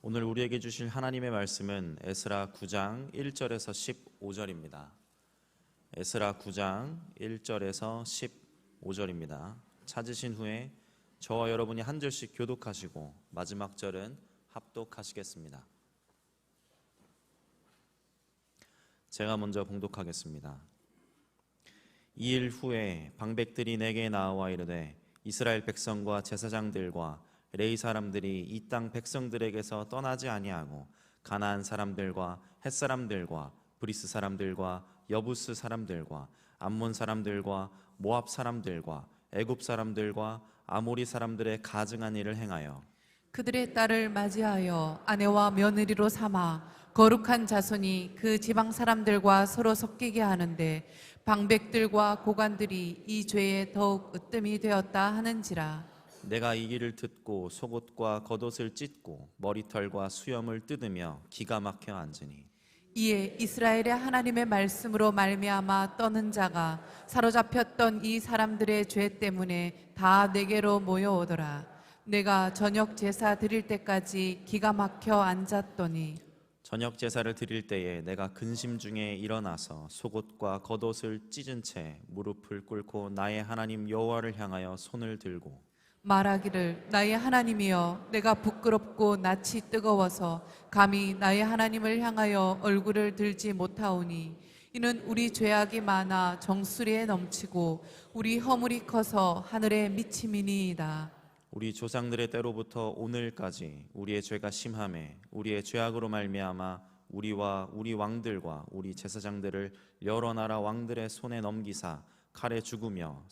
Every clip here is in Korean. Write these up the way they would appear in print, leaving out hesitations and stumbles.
오늘 우리에게 주실 하나님의 말씀은 에스라 9장 1절에서 15절입니다. 에스라 9장 1절에서 15절입니다. 찾으신 후에 저와 여러분이 한 절씩 교독하시고 마지막 절은 합독하시겠습니다. 제가 먼저 봉독하겠습니다. 이 일 후에 방백들이 내게 나와 이르되 이스라엘 백성과 제사장들과 레위 사람들이 이 땅 백성들에게서 떠나지 아니하고 가나안 사람들과 헷 사람들과 브리스 사람들과 여부스 사람들과 암몬 사람들과 모압 사람들과 애굽 사람들과 아모리 사람들의 가증한 일을 행하여 그들의 딸을 맞이하여 아내와 며느리로 삼아 거룩한 자손이 그 지방 사람들과 서로 섞이게 하는데 방백들과 고관들이 이 죄에 더욱 으뜸이 되었다 하는지라. 내가 이 일을 듣고 속옷과 겉옷을 찢고 머리털과 수염을 뜯으며 기가 막혀 앉으니 이에 이스라엘의 하나님의 말씀으로 말미암아 떠는 자가 사로잡혔던 이 사람들의 죄 때문에 다 내게로 모여오더라. 내가 저녁 제사 드릴 때까지 기가 막혀 앉았더니 저녁 제사를 드릴 때에 내가 근심 중에 일어나서 속옷과 겉옷을 찢은 채 무릎을 꿇고 나의 하나님 여호와를 향하여 손을 들고 말하기를 나의 하나님이여 내가 부끄럽고 낯이 뜨거워서 감히 나의 하나님을 향하여 얼굴을 들지 못하오니 이는 우리 죄악이 많아 정수리에 넘치고 우리 허물이 커서 하늘에 미침이니이다. 우리 조상들의 때로부터 오늘까지 우리의 죄가 심하매 우리의 죄악으로 말미암아 우리와 우리 왕들과 우리 제사장들을 여러 나라 왕들의 손에 넘기사 칼에 죽으며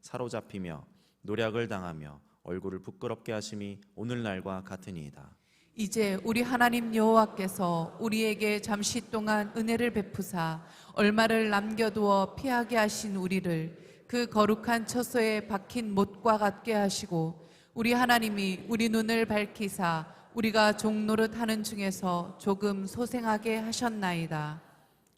사로잡히며 노략을 당하며 얼굴을 부끄럽게 하심이 오늘날과 같으니이다. 이제 우리 하나님 여호와께서 우리에게 잠시 동안 은혜를 베푸사 얼마를 남겨두어 피하게 하신 우리를 그 거룩한 처소에 박힌 못과 같게 하시고 우리 하나님이 우리 눈을 밝히사 우리가 종 노릇하는 중에서 조금 소생하게 하셨나이다.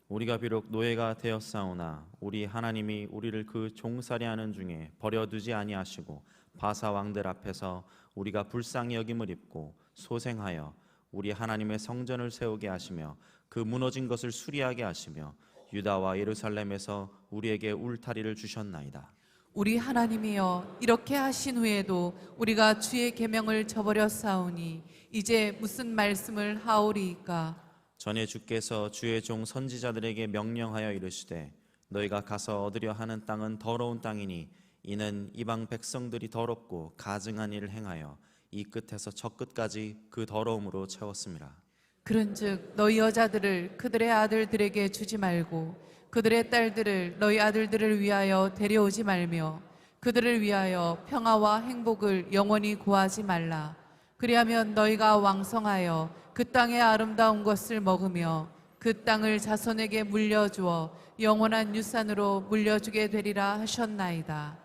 우리가 비록 노예가 되었사오나 우리 하나님이 우리를 그 종살이하는 중에 버려두지 아니하시고 바사 왕들 앞에서 우리가 불쌍히 여김을 입고 소생하여 우리 하나님의 성전을 세우게 하시며 그 무너진 것을 수리하게 하시며 유다와 예루살렘에서 우리에게 울타리를 주셨나이다. 우리 하나님이여 이렇게 하신 후에도 우리가 주의 계명을 저버렸사오니 이제 무슨 말씀을 하오리이까. 전에 주께서 주의 종 선지자들에게 명령하여 이르시되 너희가 가서 얻으려 하는 땅은 더러운 땅이니 이는 이방 백성들이 더럽고 가증한 일을 행하여 이 끝에서 저 끝까지 그 더러움으로 채웠음이라. 그런즉 너희 여자들을 그들의 아들들에게 주지 말고 그들의 딸들을 너희 아들들을 위하여 데려오지 말며 그들을 위하여 평화와 행복을 영원히 구하지 말라. 그리하면 너희가 왕성하여 그 땅의 아름다운 것을 먹으며 그 땅을 자손에게 물려주어 영원한 유산으로 물려주게 되리라 하셨나이다.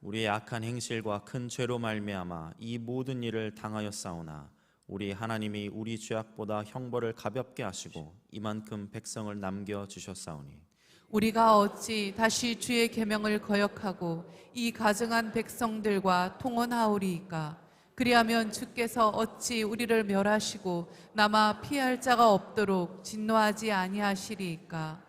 우리의 악한 행실과 큰 죄로 말미암아 이 모든 일을 당하였사오나 우리 하나님이 우리 죄악보다 형벌을 가볍게 하시고 이만큼 백성을 남겨 주셨사오니 우리가 어찌 다시 주의 계명을 거역하고 이 가증한 백성들과 통혼하오리이까. 그리하면 주께서 어찌 우리를 멸하시고 남아 피할 자가 없도록 진노하지 아니하시리이까.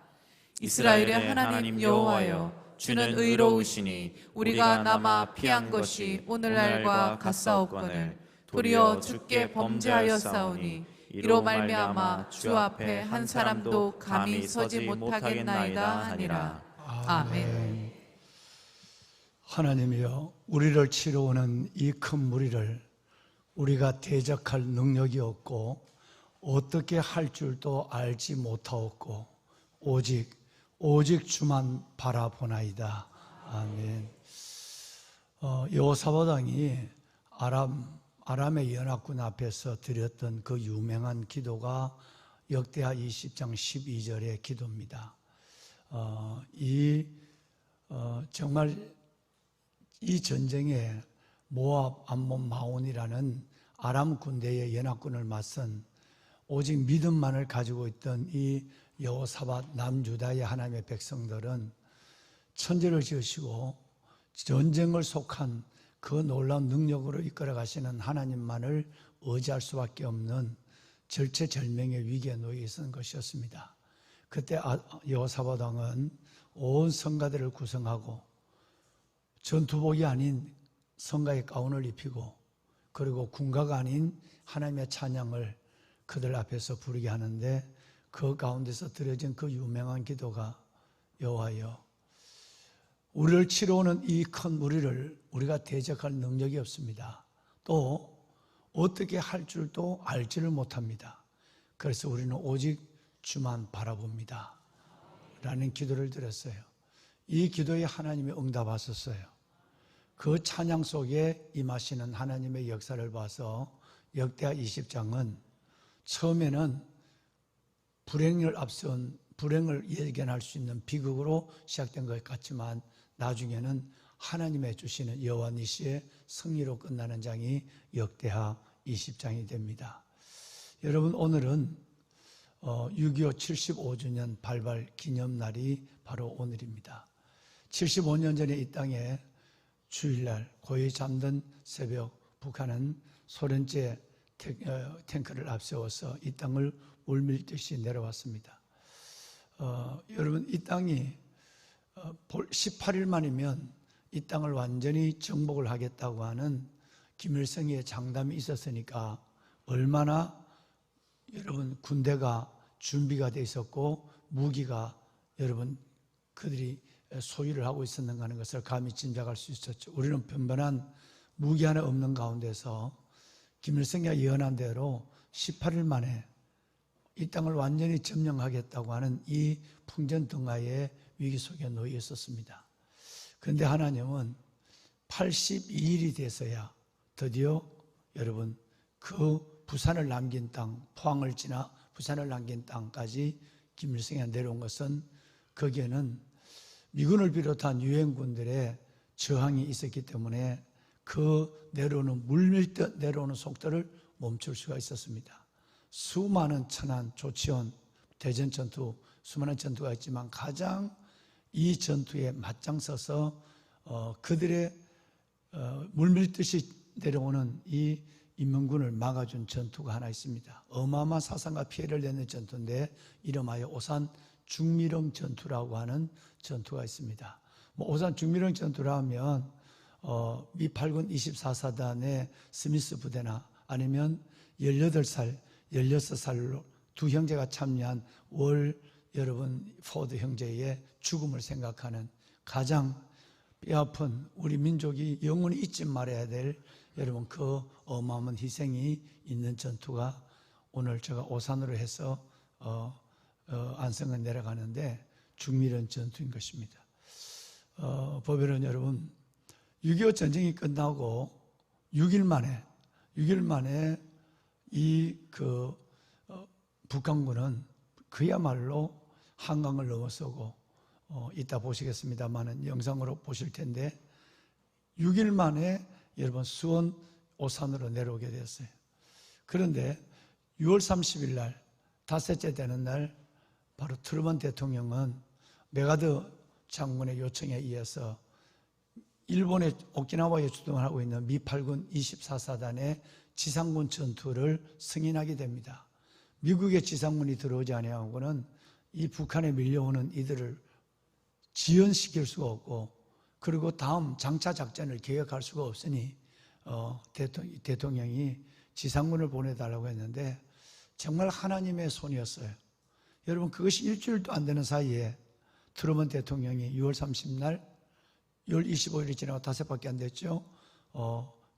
이스라엘의 하나님 여호와여 주는 의로우시니 우리가 남아 피한 것이 오늘날과 같사옵거늘 도리어 주께 범죄하였사오니 이로 말미암아 주 앞에 한 사람도 감히 서지 못하겠나이다 하니라. 아멘. 하나님이여 우리를 치러오는 이 큰 무리를 우리가 대적할 능력이 없고 어떻게 할 줄도 알지 못하였고 오직 주만 바라보나이다. 아멘. 여호사밧 왕이 아람의 연합군 앞에서 드렸던 그 유명한 기도가 역대하 20장 12절의 기도입니다. 정말 이 전쟁에 모압, 암몬, 마온이라는 아람 군대의 연합군을 맞선 오직 믿음만을 가지고 있던 이 여호사밧 남유다의 하나님의 백성들은 천지를 지으시고 전쟁을 속한 그 놀라운 능력으로 이끌어 가시는 하나님만을 의지할 수밖에 없는 절체절명의 위기에 놓여 있었던 것이었습니다. 그때 여호사밧 왕은 온 성가대를 구성하고 전투복이 아닌 성가의 가운을 입히고 그리고 군가가 아닌 하나님의 찬양을 그들 앞에서 부르게 하는데 그 가운데서 드려진 그 유명한 기도가 여호와여, 우리를 치러오는 이 큰 무리를 우리가 대적할 능력이 없습니다. 또 어떻게 할 줄도 알지를 못합니다. 그래서 우리는 오직 주만 바라봅니다 라는 기도를 드렸어요. 이 기도에 하나님이 응답하셨어요. 그 찬양 속에 임하시는 하나님의 역사를 봐서 역대하 20장은 처음에는 불행을 예견할 수 있는 비극으로 시작된 것 같지만 나중에는 하나님의 주시는 여호와 니시의 승리로 끝나는 장이 역대하 20장이 됩니다. 여러분, 오늘은 6.25 75주년 발발 기념날이 바로 오늘입니다. 75년 전에 이 땅에 주일날 고요히 잠든 새벽 북한은 소련제 탱크를 앞세워서 이 땅을 물밀듯이 내려왔습니다. 여러분, 이 땅이 18일 만이면 이 땅을 완전히 정복을 하겠다고 하는 김일성의 장담이 있었으니까 얼마나 여러분 군대가 준비가 돼 있었고 무기가 여러분 그들이 소유를 하고 있었는가 하는 것을 감히 짐작할 수 있었죠. 우리는 변변한 무기 하나 없는 가운데서 김일성이 예언한 대로 18일 만에 이 땅을 완전히 점령하겠다고 하는 이 풍전등화의 위기 속에 놓여 있었습니다. 그런데 하나님은 82일이 돼서야 드디어 여러분 그 부산을 남긴 땅, 포항을 지나 부산을 남긴 땅까지 김일성이 내려온 것은 거기에는 미군을 비롯한 유엔군들의 저항이 있었기 때문에 그 내려오는 물밀듯 내려오는 속도를 멈출 수가 있었습니다. 수많은 천안, 조치원, 대전 전투, 수많은 전투가 있지만 가장 이 전투에 맞장서서 그들의 물밀듯이 내려오는 이 인민군을 막아준 전투가 하나 있습니다. 어마어마한 사상과 피해를 내는 전투인데 이름하여 오산 중미령 전투라고 하는 전투가 있습니다. 오산 중미령 전투라 하면 미 8군 24사단의 스미스 부대나 아니면 18살, 16살로 두 형제가 참여한 여러분 포드 형제의 죽음을 생각하는 가장 뼈아픈 우리 민족이 영원히 잊지 말아야 될 여러분 그 어마어마한 희생이 있는 전투가 오늘 제가 오산으로 해서 안성을 내려가는데 중미령 전투인 것입니다. 보면은 여러분 6.25 전쟁이 끝나고 6일 만에 이 북한군은 그야말로 한강을 넘어서고 이따 보시겠습니다만은 영상으로 보실 텐데 6일 만에 여러분 수원 오산으로 내려오게 되었어요. 그런데 6월 30일 날 닷새째 되는 날 바로 트루먼 대통령은 메가드 장군의 요청에 의해서 일본의 오키나와에 주둔하고 있는 미 8군 24사단의 지상군 전투를 승인하게 됩니다. 미국의 지상군이 들어오지 아니하고는 이 북한에 밀려오는 이들을 지연시킬 수가 없고 그리고 다음 장차 작전을 계획할 수가 없으니 대통령이 지상군을 보내달라고 했는데 정말 하나님의 손이었어요. 여러분 그것이 일주일도 안 되는 사이에 트루먼 대통령이 6월 30날 6월 25일이 지나고 5밖에 안 됐죠.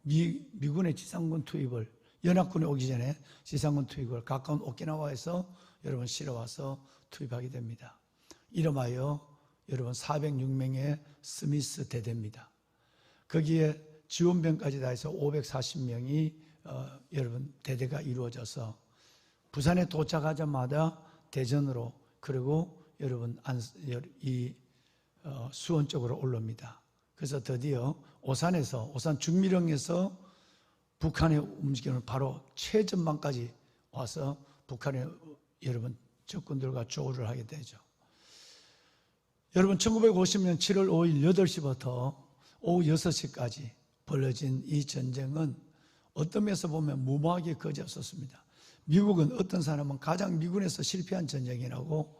미군의 지상군 투입을 연합군이 오기 전에 지상군 투입을 가까운 오키나와에서 여러분 실어와서 투입하게 됩니다. 이름하여 여러분 406명의 스미스 대대입니다. 거기에 지원병까지 다 해서 540명이 여러분 대대가 이루어져서 부산에 도착하자마자 대전으로 그리고 여러분 수원 쪽으로 올라옵니다. 그래서 드디어 오산 중미령에서 북한의 움직임을 바로 최전방까지 와서 북한의 여러분 적군들과 조우를 하게 되죠. 여러분 1950년 7월 5일 8시부터 오후 6시까지 벌어진 이 전쟁은 어떤 면에서 보면 무모하게 거지였었습니다. 미국은 어떤 사람은 가장 미군에서 실패한 전쟁이라고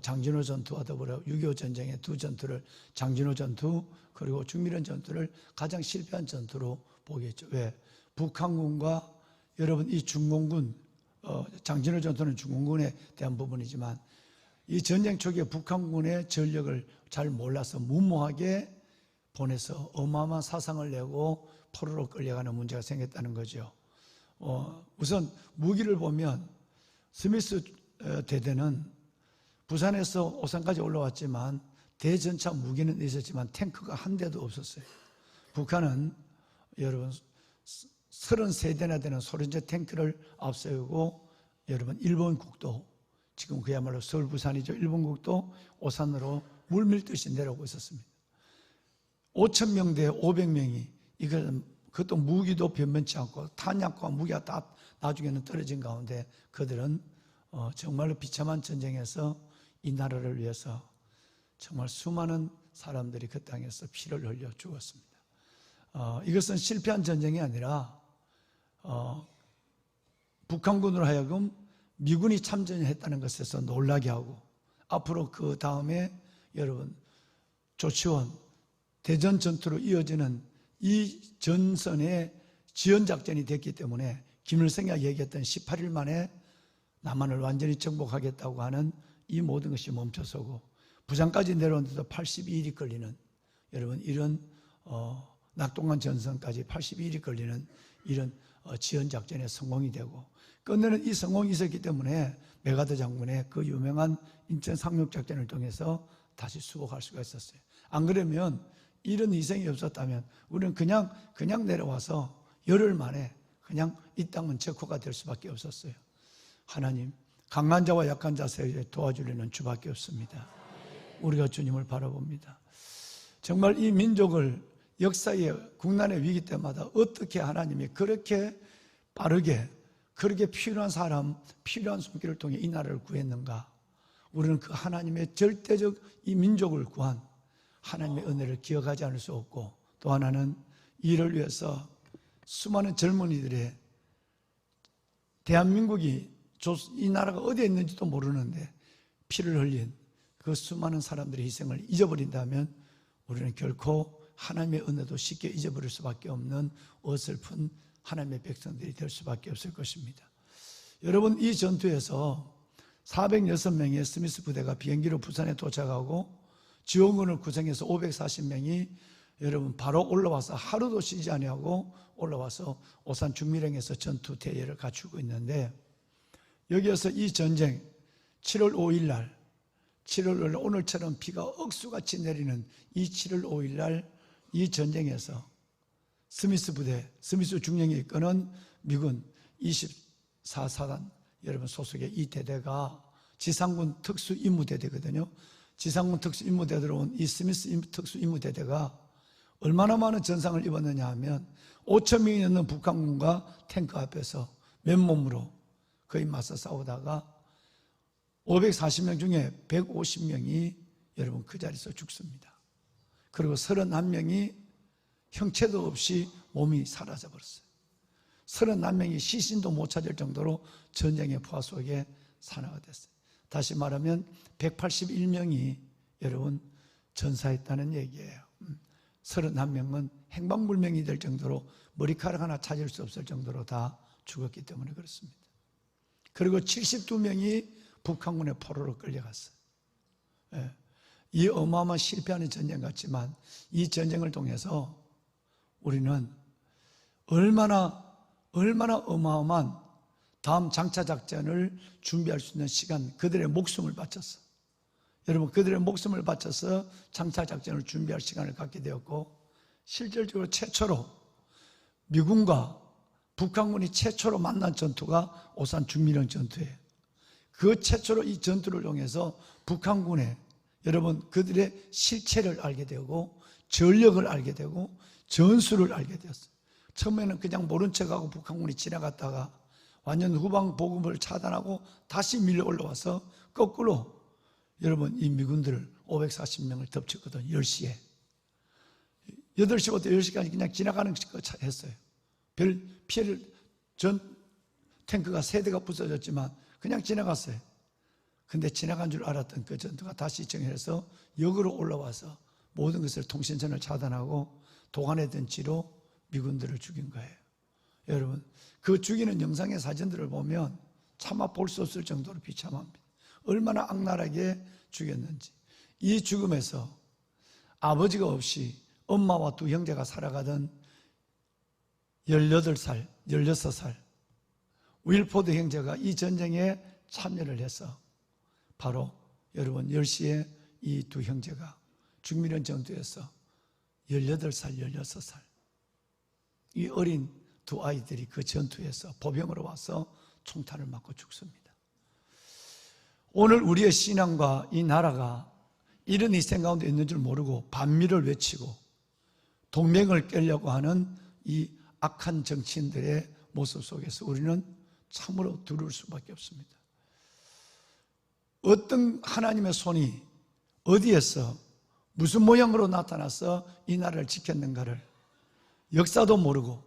장진호 전투와 더불어 6.25 전쟁의 두 전투를, 장진호 전투 그리고 중미련 전투를 가장 실패한 전투로 보겠죠. 왜? 북한군과 여러분 이 중공군, 장진호 전투는 중공군에 대한 부분이지만 이 전쟁 초기에 북한군의 전력을 잘 몰라서 무모하게 보내서 어마어마한 사상을 내고 포로로 끌려가는 문제가 생겼다는 거죠. 우선 무기를 보면 스미스 대대는 부산에서 오산까지 올라왔지만 대전차 무기는 있었지만 탱크가 한 대도 없었어요. 북한은 여러분 33대나 되는 소련제 탱크를 앞세우고 여러분 일본 국도, 지금 그야말로 서울 부산이죠. 일본 국도 오산으로 물밀듯이 내려오고 있었습니다. 5,000명대 500명이 그것도 무기도 변변치 않고 탄약과 무기가 다 나중에는 떨어진 가운데 그들은 정말로 비참한 전쟁에서 이 나라를 위해서 정말 수많은 사람들이 그 땅에서 피를 흘려 죽었습니다. 이것은 실패한 전쟁이 아니라 북한군으로 하여금 미군이 참전했다는 것에서 놀라게 하고 앞으로 그 다음에 여러분 조치원 대전 전투로 이어지는 이 전선의 지연작전이 됐기 때문에 김일성이 얘기했던 18일 만에 남한을 완전히 정복하겠다고 하는 이 모든 것이 멈춰서고 부산까지 내려오는데도 82일이 걸리는 여러분 이런 낙동강 전선까지 82일이 걸리는 이런 지연작전에 성공이 되고 끝내는 이 성공이 있었기 때문에 메가더 장군의 그 유명한 인천 상륙작전을 통해서 다시 수복할 수가 있었어요. 안 그러면 이런 희생이 없었다면 우리는 그냥 내려와서 열흘 만에 그냥 이 땅은 적호가 될 수밖에 없었어요. 하나님, 강한 자와 약한 자 사이에 도와주려는 주밖에 없습니다. 우리가 주님을 바라봅니다. 정말 이 민족을 역사의 국난의 위기 때마다 어떻게 하나님이 그렇게 빠르게 그렇게 필요한 사람, 필요한 손길을 통해 이 나라를 구했는가? 우리는 그 하나님의 절대적 이 민족을 구한 하나님의 은혜를 기억하지 않을 수 없고 또 하나는 이를 위해서 수많은 젊은이들의 대한민국이 이 나라가 어디에 있는지도 모르는데 피를 흘린 그 수많은 사람들의 희생을 잊어버린다면 우리는 결코 하나님의 은혜도 쉽게 잊어버릴 수밖에 없는 어설픈 하나님의 백성들이 될 수밖에 없을 것입니다. 여러분 이 전투에서 406명의 스미스 부대가 비행기로 부산에 도착하고 지원군을 구성해서 540명이 여러분 바로 올라와서 하루도 쉬지 아니하고 올라와서 오산 중미령에서 전투 대회를 갖추고 있는데 여기에서 이 전쟁 7월 5일 날 오늘처럼 비가 억수같이 내리는 이 7월 5일 날 이 전쟁에서 스미스 부대, 스미스 중령이 이끄는 미군 24사단 여러분 소속의 이 대대가 지상군 특수임무대대거든요. 지상군 특수임무대 들어온 이 스미스 특수임무대대가 얼마나 많은 전상을 입었느냐 하면 5,000명이 넘는 북한군과 탱크 앞에서 맨몸으로 거의 맞서 싸우다가 540명 중에 150명이 여러분 그 자리에서 죽습니다. 그리고 31명이 형체도 없이 몸이 사라져버렸어요. 31명이 시신도 못 찾을 정도로 전쟁의 포화 속에 산화가 됐어요. 다시 말하면 181명이 여러분 전사했다는 얘기예요. 31명은 행방불명이 될 정도로 머리카락 하나 찾을 수 없을 정도로 다 죽었기 때문에 그렇습니다. 그리고 72명이 북한군의 포로로 끌려갔어요. 이 어마어마한 실패하는 전쟁 같지만 이 전쟁을 통해서 우리는 얼마나 어마어마한 다음 장차작전을 준비할 수 있는 시간, 그들의 목숨을 바쳤어. 여러분 그들의 목숨을 바쳐서 장차작전을 준비할 시간을 갖게 되었고 실질적으로 최초로 미군과 북한군이 최초로 만난 전투가 오산 중미령 전투예요. 그 최초로 이 전투를 통해서 북한군의 여러분 그들의 실체를 알게 되고 전력을 알게 되고 전술을 알게 되었어요. 처음에는 그냥 모른 척하고 북한군이 지나갔다가 완전 후방 보급을 차단하고 다시 밀려 올라와서 거꾸로 여러분 이 미군들을 540명을 덮쳤거든요. 10시에 8시부터 10시까지 그냥 지나가는 거 했어요. 별 피해를 전 탱크가 3대가 부서졌지만 그냥 지나갔어요. 근데 지나간 줄 알았던 그 전투가 다시 정해서 역으로 올라와서 모든 것을 통신선을 차단하고 도관에 든 지로 미군들을 죽인 거예요. 여러분, 그 죽이는 영상의 사진들을 보면 차마 볼 수 없을 정도로 비참합니다. 얼마나 악랄하게 죽였는지. 이 죽음에서 아버지가 없이 엄마와 2 형제가 살아가던 18살, 16살 윌포드 형제가 이 전쟁에 참여를 해서 바로 여러분 10시에 이 2 형제가 중미련 전투에서 18살, 16살 이 어린 2 아이들이 그 전투에서 보병으로 와서 총탄을 맞고 죽습니다. 오늘 우리의 신앙과 이 나라가 이런 희생 가운데 있는 줄 모르고 반미를 외치고 동맹을 깨려고 하는 이 악한 정치인들의 모습 속에서 우리는 참으로 두려울 수밖에 없습니다. 어떤 하나님의 손이 어디에서 무슨 모양으로 나타나서 이 나라를 지켰는가를 역사도 모르고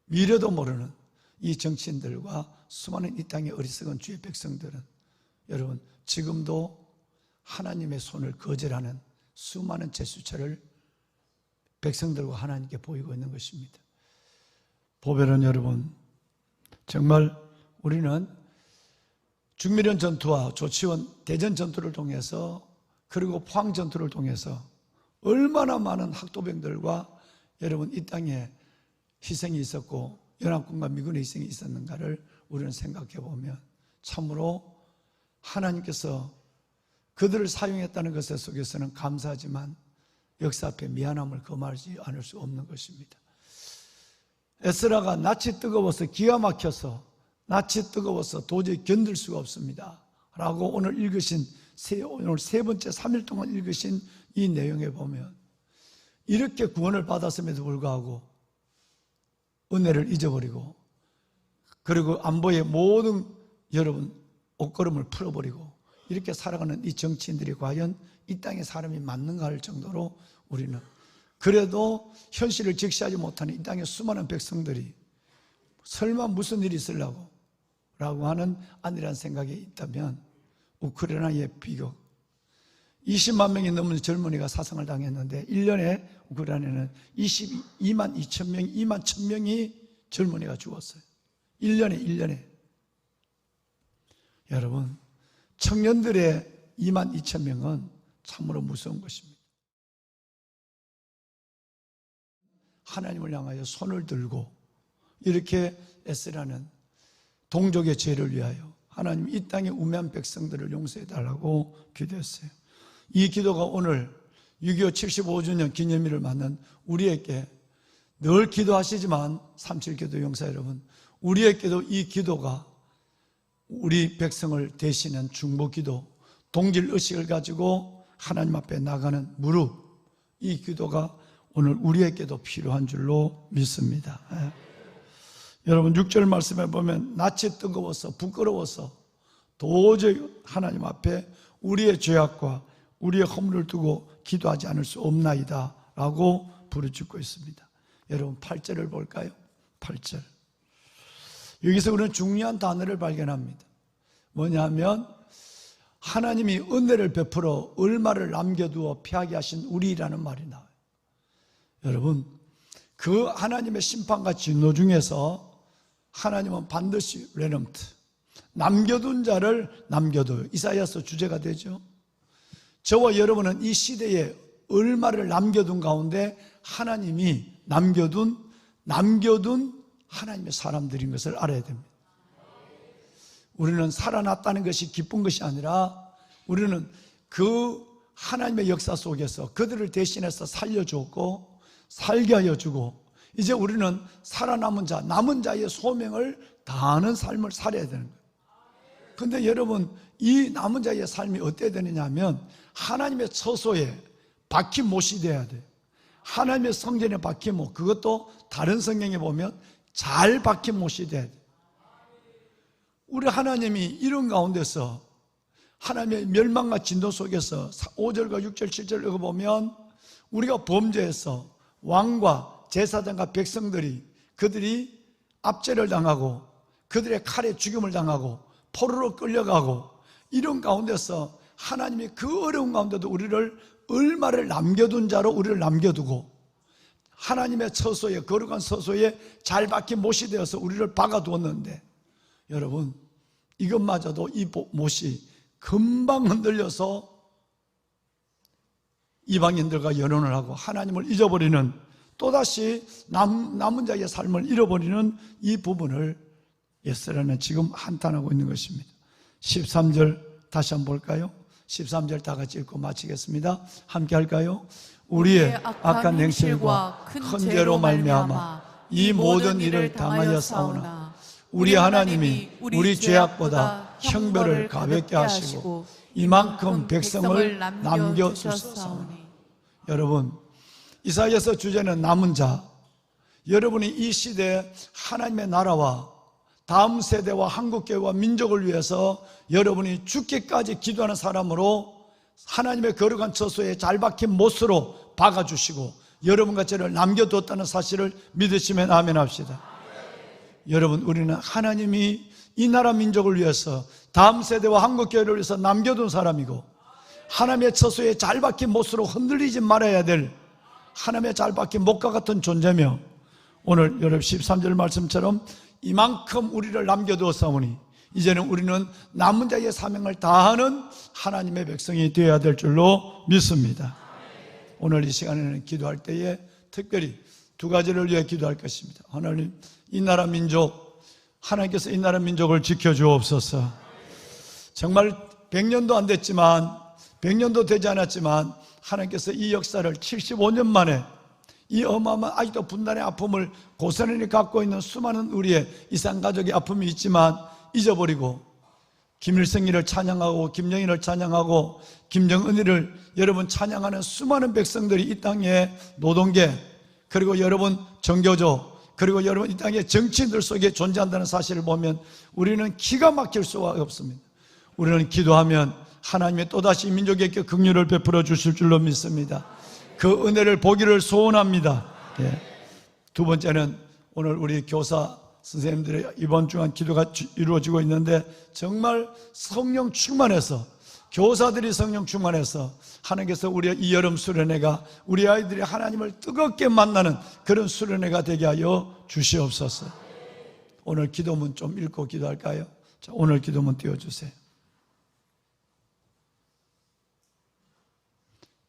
미래도 모르는 이 정치인들과 수많은 이 땅의 어리석은 주의 백성들은 여러분 지금도 하나님의 손을 거절하는 수많은 제수처를 백성들과 하나님께 보이고 있는 것입니다. 보배는 여러분, 정말 우리는 중미련 전투와 조치원 대전 전투를 통해서 그리고 포항 전투를 통해서 얼마나 많은 학도병들과 여러분 이 땅에 희생이 있었고 연합군과 미군의 희생이 있었는가를 우리는 생각해 보면 참으로 하나님께서 그들을 사용했다는 것 속에서는 감사하지만 역사 앞에 미안함을 금하지 않을 수 없는 것입니다. 에스라가 낯이 뜨거워서 기가 막혀서 낯이 뜨거워서 도저히 견딜 수가 없습니다 라고 오늘 읽으신 오늘 3번째 3일 동안 읽으신 이 내용에 보면 이렇게 구원을 받았음에도 불구하고 은혜를 잊어버리고 그리고 안보의 모든 여러분 옷걸음을 풀어버리고 이렇게 살아가는 이 정치인들이 과연 이 땅의 사람이 맞는가 할 정도로 우리는 그래도 현실을 직시하지 못하는 이 땅의 수많은 백성들이 설마 무슨 일이 있으려고 라고 하는 안일한 생각이 있다면 우크라이나의 비극 20만 명이 넘는 젊은이가 사상을 당했는데 1년에 우크라이나는 22만 2천 명, 2만 1천 명이 젊은이가 죽었어요. 1년에 여러분 청년들의 2만 2천 명은 참으로 무서운 것입니다. 하나님을 향하여 손을 들고 이렇게 에스라는 동족의 죄를 위하여 하나님 이 땅의 우매한 백성들을 용서해달라고 기도했어요. 이 기도가 오늘 6.25 75주년 기념일을 맞는 우리에게 늘 기도하시지만 37기도 용사 여러분 우리에게도 이 기도가 우리 백성을 대신한 중보기도 동질의식을 가지고 하나님 앞에 나가는 무릎 이 기도가 오늘 우리에게도 필요한 줄로 믿습니다. 여러분 6절 말씀에 보면 낯이 뜨거워서 부끄러워서 도저히 하나님 앞에 우리의 죄악과 우리의 허물을 두고 기도하지 않을 수 없나이다 라고 부르짖고 있습니다. 여러분 8절을 볼까요? 8절 여기서 우리는 중요한 단어를 발견합니다. 뭐냐면 하나님이 은혜를 베풀어 얼마를 남겨두어 피하게 하신 우리라는 말이 나와요. 여러분 그 하나님의 심판과 진노 중에서 하나님은 반드시 레넘트 남겨둔 자를 남겨둬요. 이사야서 주제가 되죠. 저와 여러분은 이 시대에 얼마를 남겨둔 가운데 하나님이 남겨둔 하나님의 사람들인 것을 알아야 됩니다. 우리는 살아났다는 것이 기쁜 것이 아니라 우리는 그 하나님의 역사 속에서 그들을 대신해서 살려주었고 살게 하여 주고 이제 우리는 살아남은 자, 남은 자의 소명을 다하는 삶을 살아야 되는 거예요. 그런데 여러분 이 남은 자의 삶이 어때야 되느냐 하면 하나님의 처소에 박힌 못이 돼야 돼요. 하나님의 성전에 박힌 못, 그것도 다른 성경에 보면 잘 박힌 못이 돼야 돼요. 우리 하나님이 이런 가운데서 하나님의 멸망과 진도 속에서 5절과 6절 7절 읽어보면 우리가 범죄해서 왕과 제사장과 백성들이 그들이 압제를 당하고 그들의 칼에 죽임을 당하고 포로로 끌려가고 이런 가운데서 하나님이 그 어려운 가운데도 우리를 얼마를 남겨둔 자로 우리를 못두고 하나님의 처소에, 거룩한 처소에 잘 박힌 못이 되어서 우리를 박아두었는데, 여러분 이것마저도 이 못이 금방 흔들려서 이방인들과 연혼을 하고 하나님을 잊어버리는, 또다시 남은 자의 삶을 잃어버리는 이 부분을 에스라는 지금 한탄하고 있는 것입니다. 13절 다시 한번 볼까요? 13절 다 같이 읽고 마치겠습니다. 함께 할까요? 우리의 악한 행실과 큰 죄로 말미암아 이 모든 일을 당하여 싸우나 우리 하나님이 우리 죄악보다 형벌을 가볍게 하시고 이만큼 백성을 남겨주셨사오니. 여러분, 이사야서 주제는 남은 자. 여러분이 이 시대에 하나님의 나라와 다음 세대와 한국교회와 민족을 위해서 여러분이 죽기까지 기도하는 사람으로 하나님의 거룩한 처소에 잘 박힌 못으로 박아주시고 여러분과 저를 남겨뒀다는 사실을 믿으시면 아멘 합시다. 여러분, 우리는 하나님이 이 나라 민족을 위해서 다음 세대와 한국교회를 위해서 남겨둔 사람이고 하나님의 처소에 잘 박힌 못으로 흔들리지 말아야 될 하나님의 잘 박힌 못과 같은 존재며, 오늘 여러분 13절 말씀처럼 이만큼 우리를 남겨두었사오니 이제는 우리는 남은 자의 사명을 다하는 하나님의 백성이 되어야 될 줄로 믿습니다. 오늘 이 시간에는 기도할 때에 특별히 두 가지를 위해 기도할 것입니다. 하나님, 이 나라 민족, 하나님께서 이 나라 민족을 지켜주옵소서. 정말 100년도 안 됐지만, 100년도 되지 않았지만 하나님께서 이 역사를 75년 만에 이 어마어마한 아직도 분단의 아픔을 고스란히 갖고 있는 수많은 우리의 이산가족의 아픔이 있지만 잊어버리고 김일성이를 찬양하고 김정일을 찬양하고 김정은이를 여러분 찬양하는 수많은 백성들이 이 땅에 노동계, 그리고 여러분 정교조, 그리고 여러분 이 땅의 정치인들 속에 존재한다는 사실을 보면 우리는 기가 막힐 수가 없습니다. 우리는 기도하면 하나님이 또다시 민족에게 긍휼을 베풀어 주실 줄로 믿습니다. 그 은혜를 보기를 소원합니다. 예. 두 번째는 오늘 우리 교사 선생님들의 이번 주간 기도가 이루어지고 있는데 정말 성령 충만해서, 교사들이 성령 충만해서 하나님께서 우리의 이 여름 수련회가 우리 아이들이 하나님을 뜨겁게 만나는 그런 수련회가 되게 하여 주시옵소서. 오늘 기도문 좀 읽고 기도할까요? 자, 오늘 기도문 띄워주세요.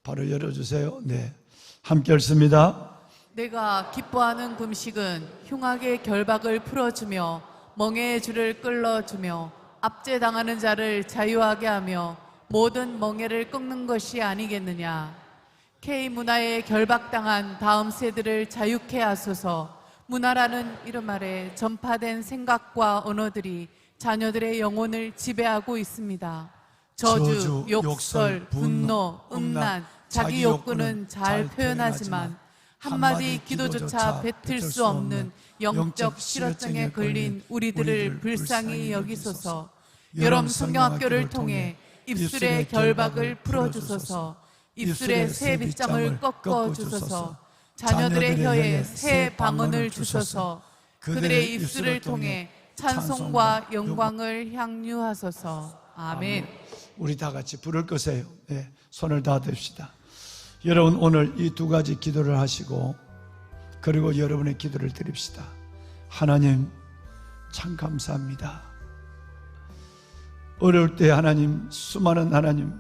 바로 열어주세요. 네, 함께 읽습니다. 내가 기뻐하는 금식은 흉악의 결박을 풀어주며 멍에의 줄을 끌어주며 압제당하는 자를 자유하게 하며 모든 멍에를 꺾는 것이 아니겠느냐. K문화에 결박당한 다음 세대를 자유케 하소서. 문화라는 이름 아래 전파된 생각과 언어들이 자녀들의 영혼을 지배하고 있습니다. 저주, 욕설, 분노, 음란, 자기 욕구는 잘 표현하지만 한마디 기도조차 뱉을 수 없는 영적 실어증에 걸린 우리들을 불쌍히 여기소서. 여름 성경학교를 통해 입술의 결박을 풀어주소서. 입술의 새 빗장을 꺾어주소서. 자녀들의 혀에 새 방언을 주소서. 그들의 입술을 통해 찬송과 영광을 향유하소서. 아멘. 우리 다 같이 부를 거세요. 네, 손을 다 댑시다. 여러분, 오늘 이 두 가지 기도를 하시고 그리고 여러분의 기도를 드립시다. 하나님, 참 감사합니다. 어려울 때 하나님, 수많은 하나님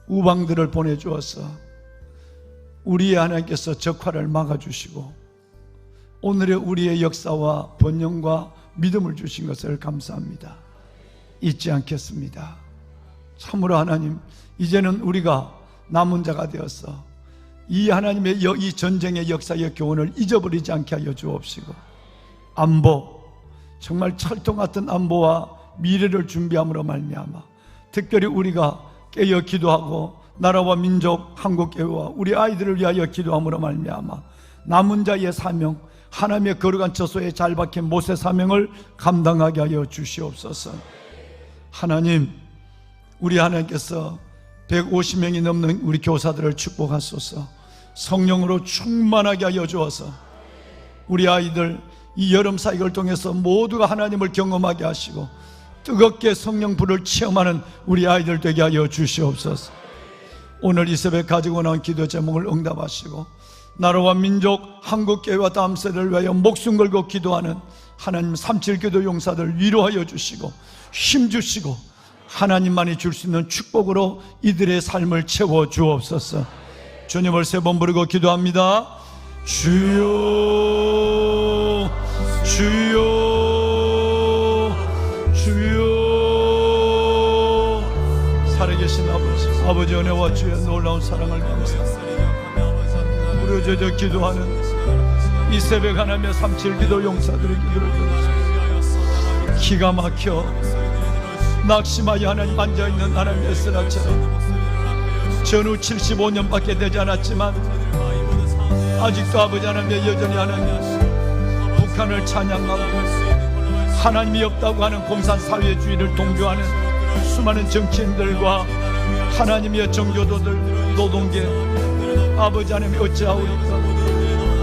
우방들을 보내주어서 우리의 하나님께서 적화를 막아주시고 오늘의 우리의 역사와 번영과 믿음을 주신 것을 감사합니다. 잊지 않겠습니다. 참으로 하나님, 이제는 우리가 남은 자가 되어서 이 하나님의 이 전쟁의 역사의 교훈을 잊어버리지 않게 하여 주옵시고, 안보, 정말 철통 같은 안보와 미래를 준비함으로 말미암아 특별히 우리가 깨어 기도하고 나라와 민족, 한국교회와 우리 아이들을 위하여 기도함으로 말미암아 남은 자의 사명, 하나님의 거룩한 처소에 잘 박힌 못의 사명을 감당하게 하여 주시옵소서. 하나님, 우리 하나님께서 150명이 넘는 우리 교사들을 축복하소서. 성령으로 충만하게 하여 주어서 우리 아이들 이 여름 사역을 통해서 모두가 하나님을 경험하게 하시고 뜨겁게 성령 불을 체험하는 우리 아이들 되게 하여 주시옵소서. 오늘 이 새벽 가지고 나온 기도 제목을 응답하시고 나라와 민족 한국교회와 다음 세대를 위하여 목숨 걸고 기도하는 하나님 37기도 용사들 위로하여 주시고 힘 주시고 하나님만이 줄 수 있는 축복으로 이들의 삶을 채워 주옵소서. 주님을 세 번 부르고 기도합니다. 주여 주여 주여. 살아계신 아버지 은혜와 주의 놀라운 사랑을 감사합니다. 부르짖어 기도하는 이 새벽 하나님의 37기도 용사들의 기도를 들으시고 기가 막혀 낙심하여 하나님 앉아있는 하나님의 스라처럼 전후 75년밖에 되지 않았지만 아직도 아버지 하나님의 여전히 하나님 북한을 찬양하고 하나님이 없다고 하는 공산 사회주의를 동조하는 수많은 정치인들과 하나님의 정교도들 노동계 아버지 하나님이 어찌하오리까.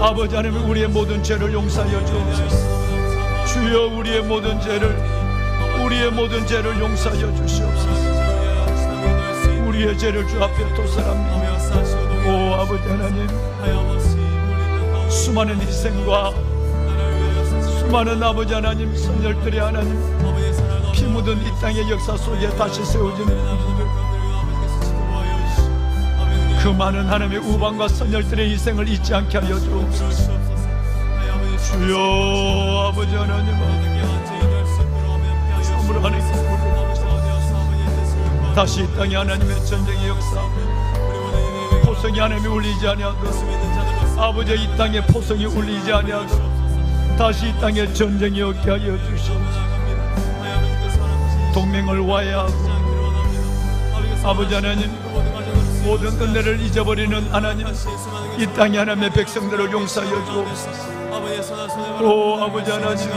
아버지 하나님 우리의 모든 죄를 용서하여 주옵소서. 주여 우리의 모든 죄를 용서하여 주시옵소서. 우리의 죄를 주 앞에 토설합니다. 오 아버지 하나님, 수많은 희생과 수많은 아버지 하나님 선열들의 하나님 피 묻은 이 땅의 역사 속에 다시 세워지는 우리들, 그 많은 하나님의 우방과 선열들의 희생을 잊지 않게 하여 주옵소서. 주여 아버지 하나님, 참으로 하나님 다시 이 땅에 하나님의 전쟁의 역사, 포성이 하나님이 울리지 아니하도록, 아버지의 이 땅에 포성이 울리지 아니하도록 다시 이 땅에 전쟁이 없게 하여 주시옵소서. 동맹을 와해하고 아버지 하나님 모든 은혜를 잊어버리는 하나님 이 땅에 하나님의 백성들을 용서하여 주옵소서. 오 아버지 하나님,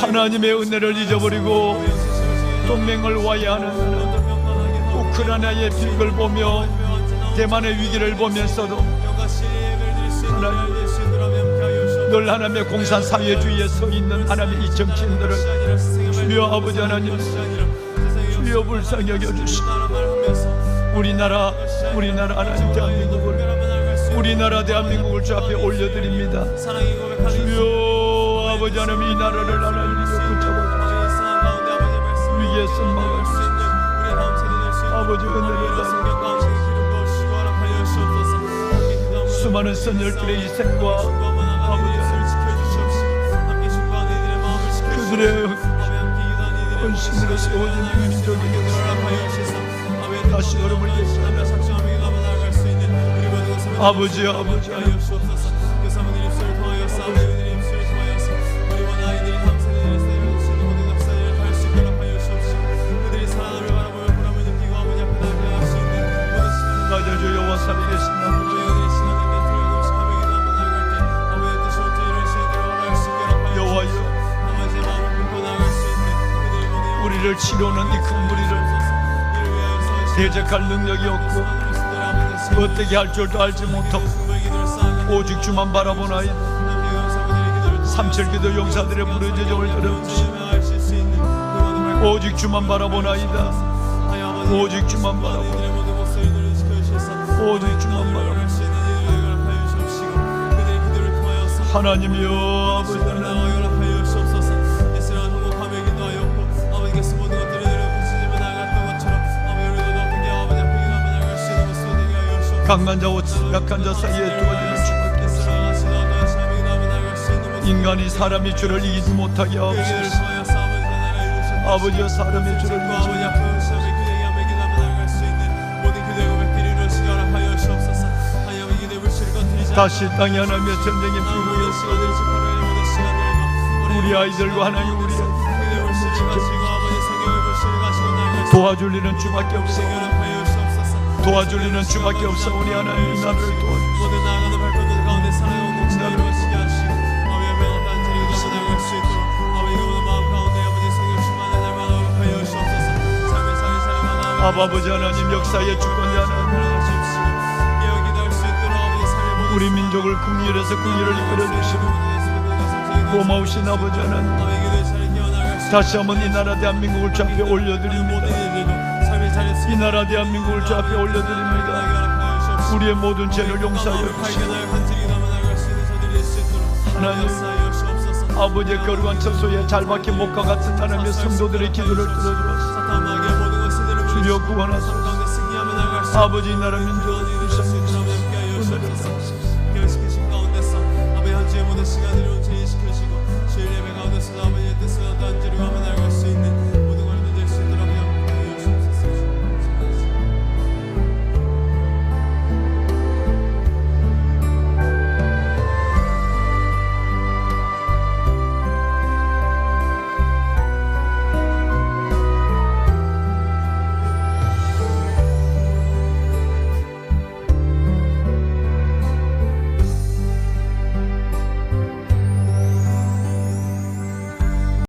하나님의 은혜를 잊어버리고 동맹을 와해하는 우크라이나의 비극을 보며 대만의 위기를 보면서도 하나님 늘 하나님의 공산사회주의에 서 있는 하나님의 이 정치인들을 주여 아버지 하나님, 주여 불쌍히 여겨주시고 우리나라 하나님 대한민국을 주 앞에 올려드립니다. 주여 아버지 하나님, 이 나라를 하나님 붙잡아주시고 위기에서 막아주시고 아버지 은혜를 다하여 수많은 선열들의 희생과 아버지 그들의 헌신으로 세워진 민족에게 다시 걸음을 예수하며 아버지 낮아져 여호와 살아계신 아버지, 여호와여 우리를 치료하는 이 큰 무리를 대적할 능력이 없고 어떻게 할 줄도 알지 못하고 오직 주만 바라보나이다. 37기도 용사들의 부르짖음을 들어주시고 오직 주만 바라보나이다. 오직 주만 바라보나이다. 오직 주만 바라보나이다. 하나님이여 아버지 하나님, 강한 자와 약한 자 사이에 두어지는 수밖에 없어. 인간이 사람의 죄를 이기지 못하게 하옵소서. 아버지여 사람의 죄를 이기지 못하게 하옵소서. 다시 땅에 하나님의 전쟁의 비극이 없어 우리 아이들과 하나님 우리 아이들을 지켜주시고 도와줄 일은 주밖에 없어. 도와줄 일은 주밖에 없어. 우리 하나님 나를 도와주시고 아버지 하나님 역사의 주권자 하나님 우리 민족을 국리에서 국리를 이끌어 주시고 고마우신 아버지 하나님, 다시 한번 이 나라 대한민국을 주 앞에 올려드립니다. 이 나라 대한민국을 주 앞에 올려드립니다. 우리의 모든 죄를 용서하여 주시고 하나님, 아버지의 거룩한 처소에 잘 박힌 목과 같은 하나님의 성도들의 기도를 들어주옵소서. 주여 구원하소서. 아버지, 이 나라 민족을 불쌍히 은혜를 베푸소서. 결식하신 가운데서 아버지 현재 모든 시간을 온전히 지켜주시고